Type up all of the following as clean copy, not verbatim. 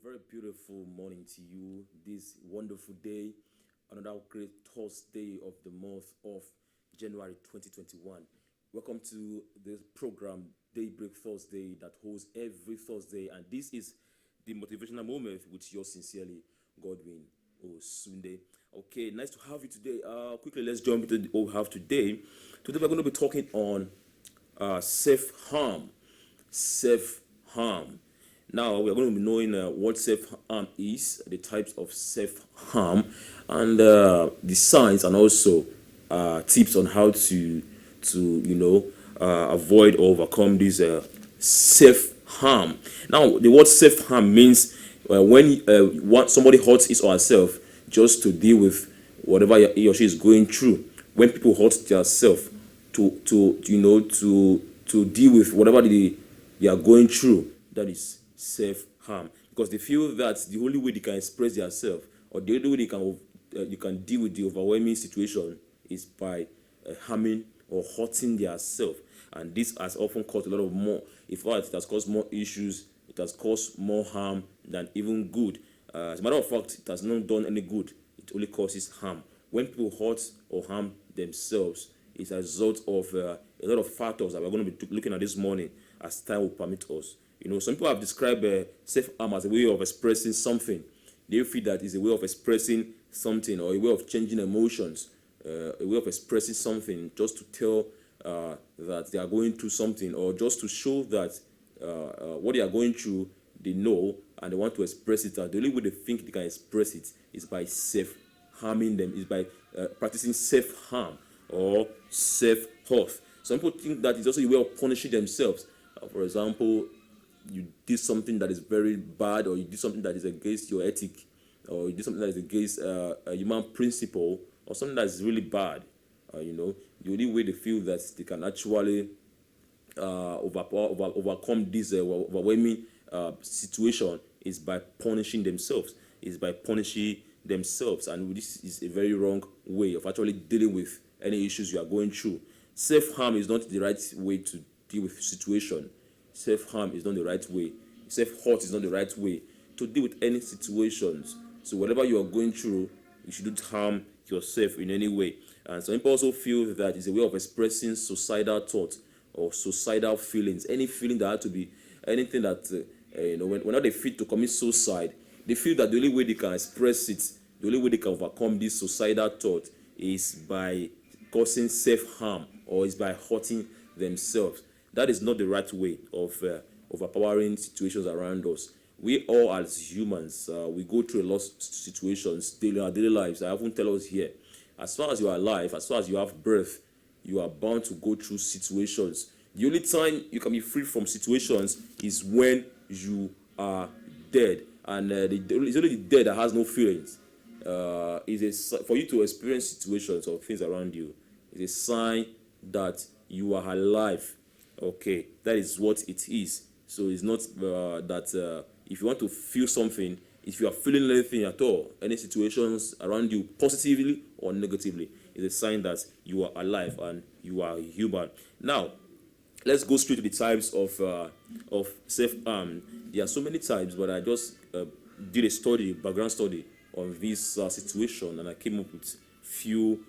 very beautiful morning to you this wonderful day, another great Thursday of the month of January 2021. Welcome to this program, Daybreak Thursday, that holds every Thursday, and this is the motivational moment with yours sincerely, Godwin Osunde. Okay, nice to have you today. Quickly, let's jump into what we have today. Today, we're going to be talking on self-harm. Self-harm. Now, we're going to be knowing what self-harm is, the types of self-harm, and the signs, and also tips on how to avoid or overcome this self-harm. Now, the word self-harm means when somebody hurts his or herself just to deal with whatever he or she is going through. When people hurt themselves to deal with whatever they are going through, that is self-harm, because they feel that the only way they can express themselves, or the only way you can deal with the overwhelming situation, is by harming or hurting themselves. And this has often caused a lot of more. In fact, it has caused more issues. It has caused more harm than even good. As a matter of fact, it has not done any good. It only causes harm. When people hurt or harm themselves, it's a result of a lot of factors that we're going to be looking at this morning as time will permit us. Some people have described self-harm as a way of expressing something. They feel that it's a way of expressing something, or a way of changing emotions, a way of expressing something, just to tell that they are going through something, or just to show that what they are going through, they know, and they want to express it. And the only way they think they can express it is by self-harming them, is by practicing self-harm or self-hurt. Some people think that it's also a way of punishing themselves. For example, you did something that is very bad, or you did something that is against your ethic, or you did something that is against a human principle, or something that is really bad. The only way they feel that they can actually overcome this overwhelming situation is by punishing themselves. And this is a very wrong way of actually dealing with any issues you are going through. Self-harm is not the right way to deal with situation. Self-harm is not the right way. Self-hurt is not the right way to deal with any situations. So whatever you are going through, you shouldn't harm yourself in any way. And some people also feel that it's a way of expressing suicidal thoughts or suicidal feelings. Any feeling that had to be anything that when they fit to commit suicide, they feel that the only way they can express it, the only way they can overcome this suicidal thought, is by causing self-harm, or is by hurting themselves. That is not the right way of overpowering situations around us. We all, as humans, we go through a lot of situations in our daily lives. I often tell us here, as far as you are alive, as far as you have breath, you are bound to go through situations. The only time you can be free from situations is when you are dead. And it's only the dead that has no feelings. For you to experience situations or things around you, it's a sign that you are alive. Okay, that is what it is. So it's not that if you want to feel something, if you are feeling anything at all, any situations around you, positively or negatively, is a sign that you are alive and you are human. Now, let's go straight to the types of self-harm. There are so many types, but I just did a background study on this situation, and I came up with few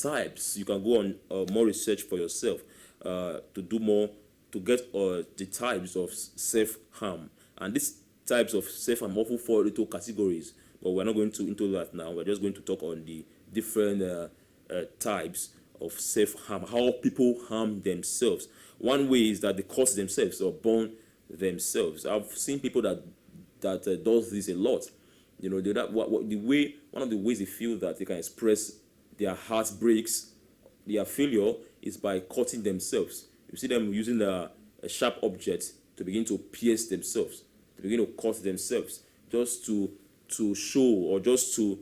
types. You can go on more research for yourself to do more, to get the types of self-harm. And these types of self-harm often fall into categories, but we're not going into that now. We're just going to talk on the different types of self-harm, how people harm themselves. One way is that they cause themselves or burn themselves. I've seen people that does this a lot. One of the ways they feel that they can express their heartbreaks, their failure, is by cutting themselves. You see them using a sharp object to begin to pierce themselves, to begin to cut themselves, just to show, or just to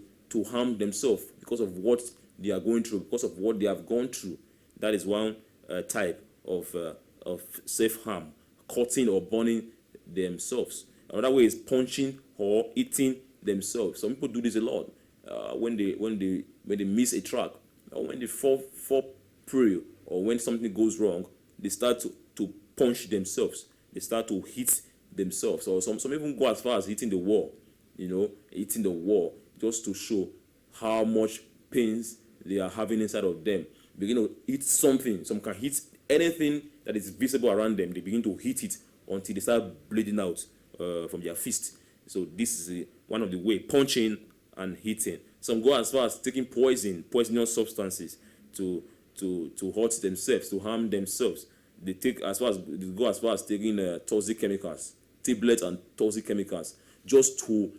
harm themselves because of what they are going through, because of what they have gone through. That is one type of self-harm, cutting or burning themselves. Another way is punching or eating themselves. Some people do this a lot when they miss a track, or when they fall pray or when something goes wrong, they start to punch themselves. They start to hit themselves, or some even go as far as hitting the wall, hitting the wall just to show how much pains they are having inside of them. Begin to hit something. Some can hit anything that is visible around them. They begin to hit it until they start bleeding out from their fist. So this is one of the way, punching and hitting. Some go as far as taking poisonous substances to hurt themselves, to harm themselves. They go as far as taking toxic chemicals, tablets and toxic chemicals, just to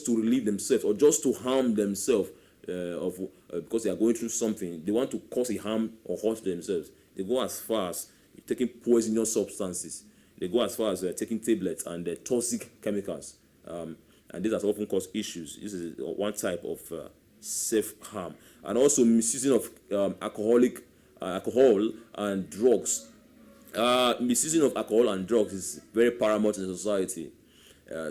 relieve themselves or just to harm themselves because they are going through something. They want to cause a harm or hurt themselves. They go as far as taking poisonous substances. They go as far as taking tablets and toxic chemicals. And these are often cause issues. This is one type of self-harm. And also misusing of alcohol and drugs. Misusing of alcohol and drugs is very paramount in society.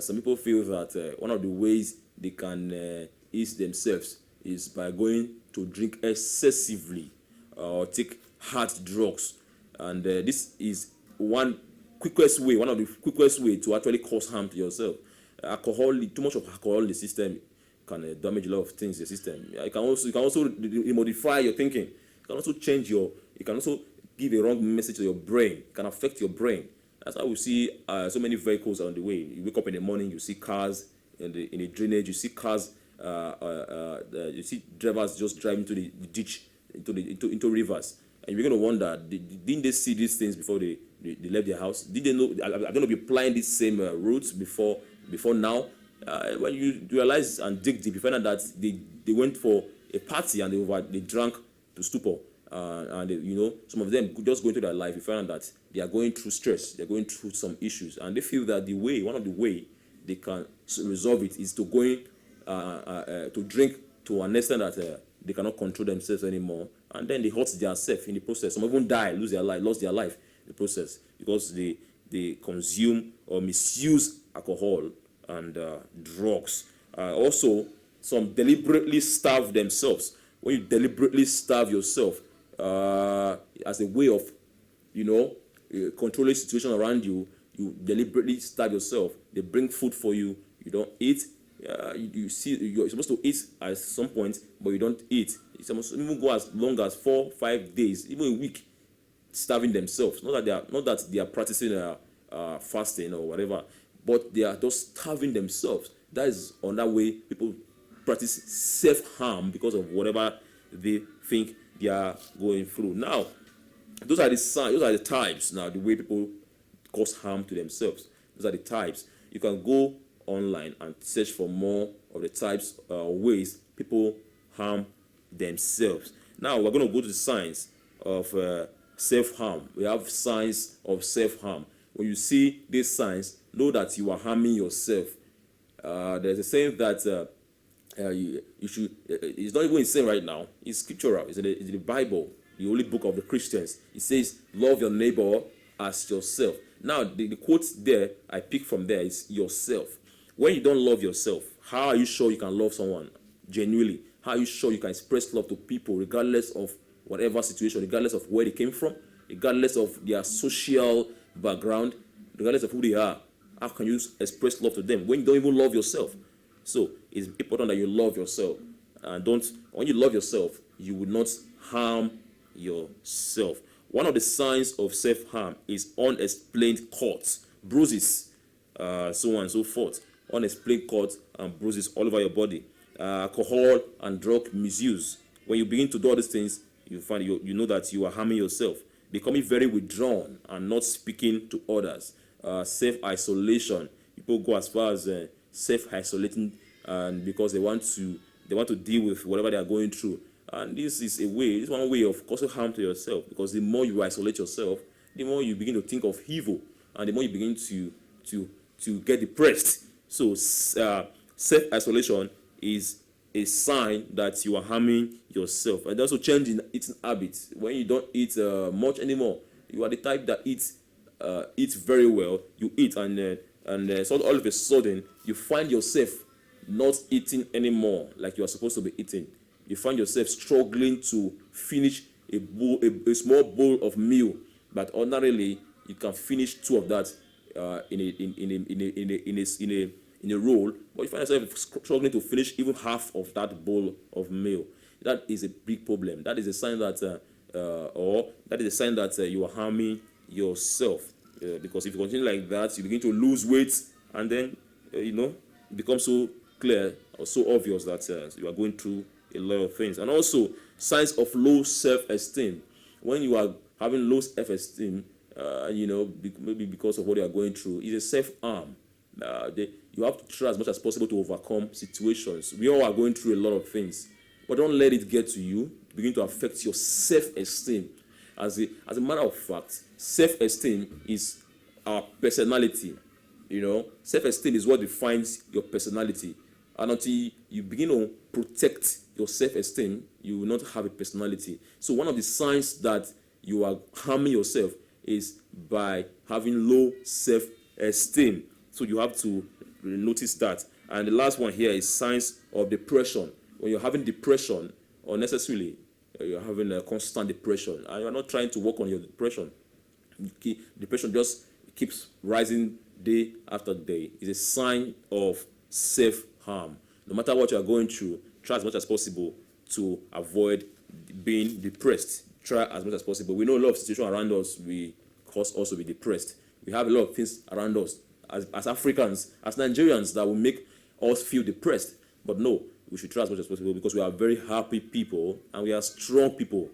Some people feel that one of the ways they can ease themselves is by going to drink excessively or take hard drugs. And this is one of the quickest way to actually cause harm to yourself. Too much of alcohol in the system can damage a lot of things in the system. You can also modify your thinking. You can also you can also give a wrong message to your brain. It can affect your brain. That's how we see so many vehicles on the way. You wake up in the morning, you see cars in the drainage, you see cars, you see drivers just driving into the ditch, into rivers. And you're going to wonder, didn't they see these things before they left their house? Did they know? Are they going to be applying these same routes before now? When you realize and dig deep, you find out that they went for a party and they drank to stupor. And some of them just go into their life. You find out that they are going through stress, they're going through some issues, and they feel that one of the way they can resolve it is to to drink to an extent that they cannot control themselves anymore, and then they hurt themselves in the process. Some even lost their life in the process because they consume or misuse alcohol and drugs. Also, some deliberately starve themselves. When you deliberately starve yourself as a way of, controlling the situation around you, you deliberately starve yourself. They bring food for you, you don't eat. You're supposed to eat at some point, but you don't eat. It's supposed to even go as long as 4-5 days, even a week, starving themselves. Not that they are practicing fasting or whatever, but they are just starving themselves. That is another way people practice self-harm because of whatever they think they are going through. Now, those are the signs, those are the types. Now, the way people cause harm to themselves. Those are the types. You can go online and search for more of the types ways people harm themselves. Now, we're going to go to the signs of self-harm. We have signs of self-harm. When you see these signs, know that you are harming yourself. There's a saying that you should. It's not even saying right now. It's scriptural. It's in the Bible, the holy book of the Christians. It says, "Love your neighbor as yourself." Now, the quote there I pick from there is yourself. When you don't love yourself, how are you sure you can love someone genuinely? How are you sure you can express love to people regardless of whatever situation, regardless of where they came from, regardless of their social background, regardless of who they are? How can you express love to them when you don't even love yourself? So it's important that you love yourself. And when you love yourself, you will not harm yourself. One of the signs of self-harm is unexplained cuts, bruises, so on and so forth. Unexplained cuts and bruises all over your body. Alcohol and drug misuse. When you begin to do all these things, you find you know that you are harming yourself. Becoming very withdrawn and not speaking to others. Self-isolation. People go as far as self-isolating, and because they want to deal with whatever they are going through. And this is one way of causing harm to yourself, because the more you isolate yourself, the more you begin to think of evil, and the more you begin to get depressed. So self-isolation is a sign that you are harming yourself. And also change in eating habits. When you don't eat much anymore, you are the type that eats very well. You eat and so all of a sudden you find yourself not eating anymore like you are supposed to be eating. You find yourself struggling to finish a small bowl of meal, but ordinarily you can finish two of that in a roll, but you find yourself struggling to finish even half of that bowl of meal. That is a big problem. That is a sign that you are harming yourself. Because if you continue like that, you begin to lose weight, and then it becomes so clear or so obvious that you are going through a lot of things. And also signs of low self-esteem. When you are having low self-esteem, maybe because of what you are going through, is a self-harm. You have to try as much as possible to overcome situations. We all are going through a lot of things, but don't let it get to you, begin to affect your self-esteem. As a matter of fact, self-esteem is our personality. Self-esteem is what defines your personality. And until you begin to protect your self-esteem, you will not have a personality. So one of the signs that you are harming yourself is by having low self-esteem. So you have to notice that. And the last one here is signs of depression. When you're having depression, unnecessarily, you're having a constant depression, and you're not trying to work on your depression. Depression just keeps rising day after day. It's a sign of self-harm. No matter what you are going through, try as much as possible to avoid being depressed. Try as much as possible. We know a lot of situations around us will cause us to be depressed. We have a lot of things around us as Africans, as Nigerians, that will make us feel depressed. But no, we should try as much as possible, because we are very happy people and we are strong people.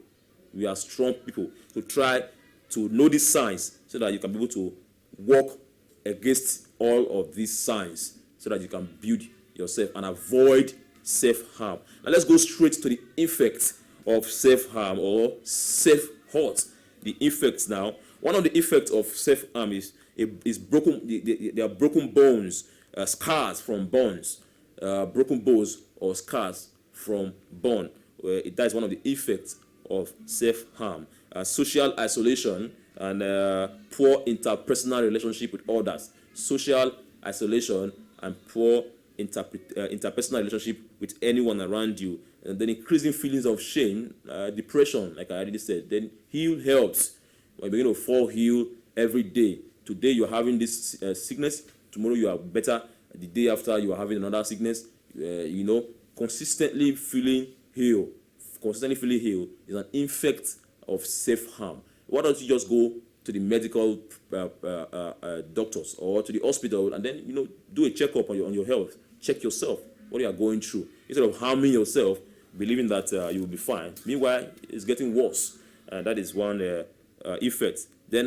We are strong people. So try to know these signs so that you can be able to work against all of these signs, so that you can build yourself and avoid self-harm. Now let's go straight to the effects of self-harm or self-hurt. The effects now. One of the effects of self-harm is broken. There are broken bones, scars from bones, broken bones or scars from bone. That is one of the effects of self-harm. Social isolation and poor interpersonal relationship with others. Social isolation and poor interpersonal relationship with anyone around you. And then increasing feelings of shame, depression, like I already said. Then heal helps. When you begin to fall heal every day. Today you are having this sickness. Tomorrow you are better. The day after you are having another sickness. Consistently feeling healed. Consistently feeling healed is an effect of self-harm. Why don't you just go to the medical doctors or to the hospital and then do a checkup on your health. Check yourself, what you are going through, instead of harming yourself, believing that you will be fine. Meanwhile, it's getting worse. That is one effect. Then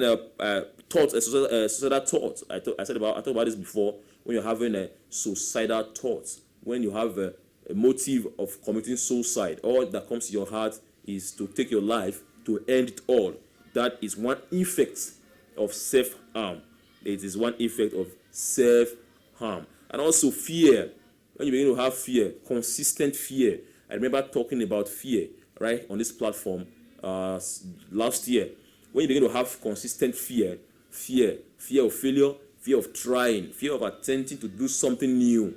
thoughts, suicidal thoughts. I talked about this before. When you're having a suicidal thoughts, when you have a motive of committing suicide, all that comes to your heart is to take your life, to end it all. That is one effect of self-harm. It is one effect of self-harm. And also fear. When you begin to have fear, consistent fear. I remember talking about fear, right, on this platform last year. When you begin to have consistent fear of failure, fear of trying, fear of attempting to do something new,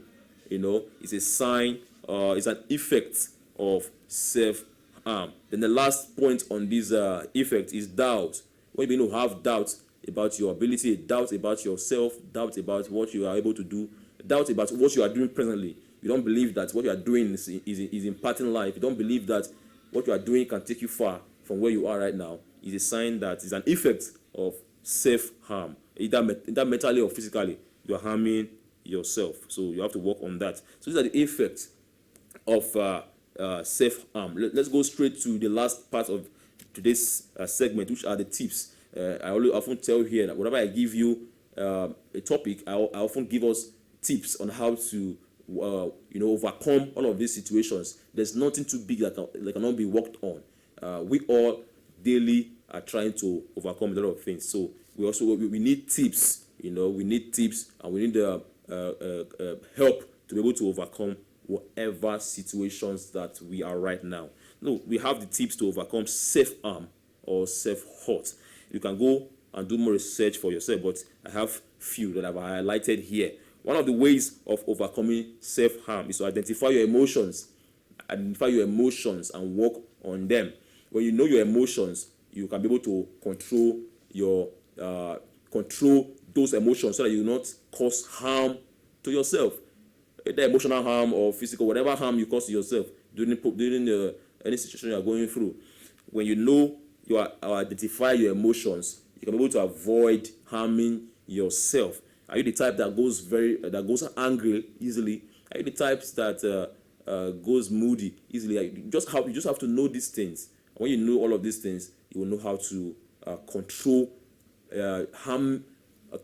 it's a sign, it's an effect of self-harm. Then the last point on this effect is doubt. When you begin to have doubt about your ability, doubt about yourself, doubt about what you are able to do, doubt about what you are doing presently. You don't believe that what you are doing is imparting life. You don't believe that what you are doing can take you far from where you are right now. Is a sign that is an effect of self-harm. Either mentally or physically, you are harming yourself. So you have to work on that. So these are the effects of self-harm. Let's go straight to the last part of today's segment, which are the tips. I often tell here that whenever I give you a topic, I often give us tips on how to overcome all of these situations. There's nothing too big that cannot be worked on. We all daily are trying to overcome a lot of things. So we need tips. We need tips, and we need help to be able to overcome whatever situations that we are right now. No, we have the tips to overcome self-harm or self-hurt. You can go and do more research for yourself, but I have few that I've highlighted here. One of the ways of overcoming self-harm is to identify your emotions and work on them. When you know your emotions, you can be able to control your control those emotions so that you will not cause harm to yourself, either emotional harm or physical, whatever harm you cause to yourself during any situation you are going through. When you know you identify your emotions, you can be able to avoid harming yourself. Are you the type that goes angry easily? Are you the types that goes moody easily? You just have to know these things. When you know all of these things, you will know how to control harm,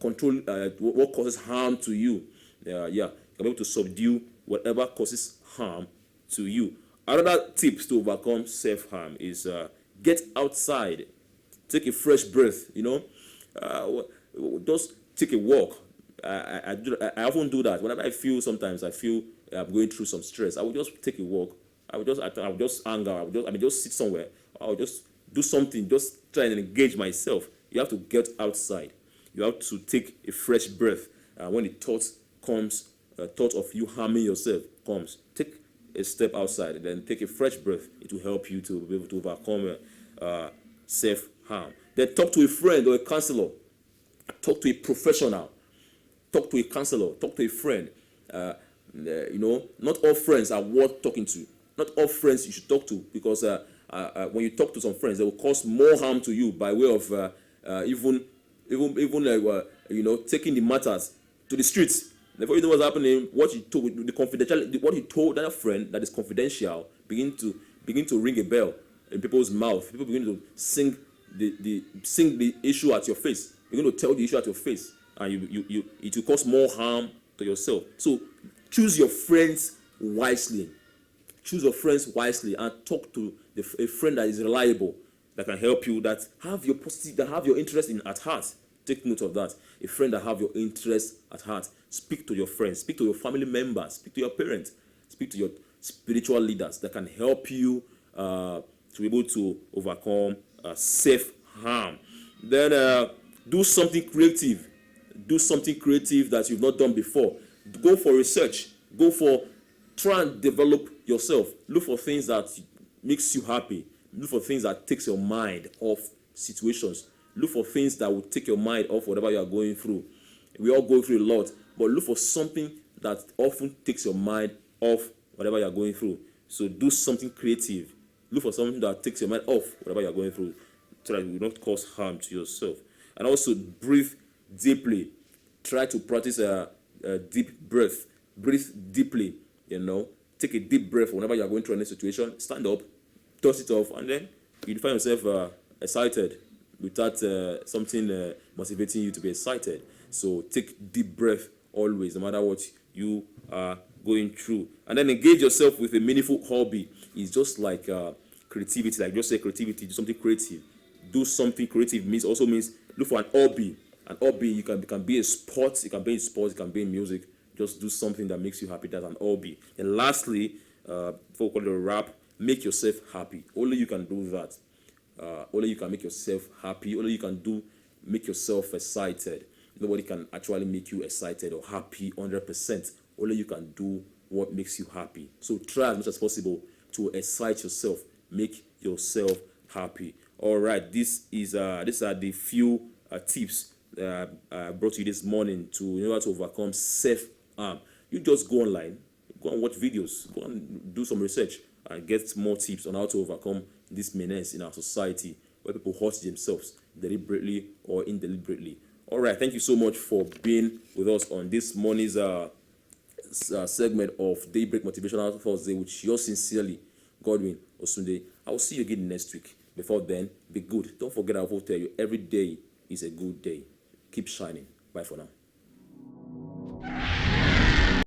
control what causes harm to you. You can be able to subdue whatever causes harm to you. Another tips to overcome self-harm is get outside, take a fresh breath. Just take a walk. I often do that whenever sometimes I feel I'm going through some stress. I will just take a walk. I will just hang out. Just sit somewhere. I will just do something. Just try and engage myself. You have to get outside. You have to take a fresh breath. When the thought of you harming yourself comes, take a step outside and then take a fresh breath. It will help you to be able to overcome self-harm. Then talk to a friend or a counselor. Talk to a professional. Talk to a counselor. Talk to a friend. Not all friends are worth talking to. Not all friends you should talk to, because when you talk to some friends, they will cause more harm to you by way of taking the matters to the streets. Before you know what's happening, what you told that friend that is confidential begin to ring a bell in people's mouth. People begin to sing the issue at your face. Begin to tell the issue at your face, and it will cause more harm to yourself. So choose your friends wisely. Choose your friends wisely and talk to a friend that is reliable, that can help you, that have your interest at heart. Take note of that. A friend that have your interest at heart. Speak to your friends. Speak to your family members. Speak to your parents. Speak to your spiritual leaders that can help you to be able to overcome self-harm. Then do something creative. Do something creative that you've not done before. Go for research. Try and develop yourself. Look for things that makes you happy. Look for things that takes your mind off situations. Look for things that will take your mind off whatever you are going through. We all go through a lot, but look for something that often takes your mind off whatever you are going through. So do something creative. Look for something that takes your mind off whatever you are going through, so that you will not cause harm to yourself. And also breathe deeply. Try to practice a deep breath. Breathe deeply. Take a deep breath whenever you are going through any situation. Stand up, toss it off, and then you find yourself excited without something motivating you to be excited. So take deep breath always, no matter what you are going through. And then engage yourself with a meaningful hobby. It's just like creativity, like just say creativity, do something creative. Do something creative means look for an hobby. An hobby, it can be a sport, it can be in sports, it can be in music. Just do something that makes you happy. That's an hobby. And lastly, before we call it a wrap, make yourself happy. Only you can do that. Only you can make yourself happy. Only you can make yourself excited. Nobody can actually make you excited or happy 100%. Only you can do what makes you happy. So try as much as possible to excite yourself. Make yourself happy. All right. These are the few tips I brought to you this morning in order to overcome self-harm. You just go online, go and watch videos, go and do some research, and get more tips on how to overcome this menace in our society where people hurt themselves deliberately or indeliberately. All right, thank you so much for being with us on this morning's segment of Daybreak Motivational Thursday, with yours sincerely, Godwin Osunde. I will see you again next week. Before then, be good. Don't forget, I will tell you, every day is a good day. Keep shining. Bye for now.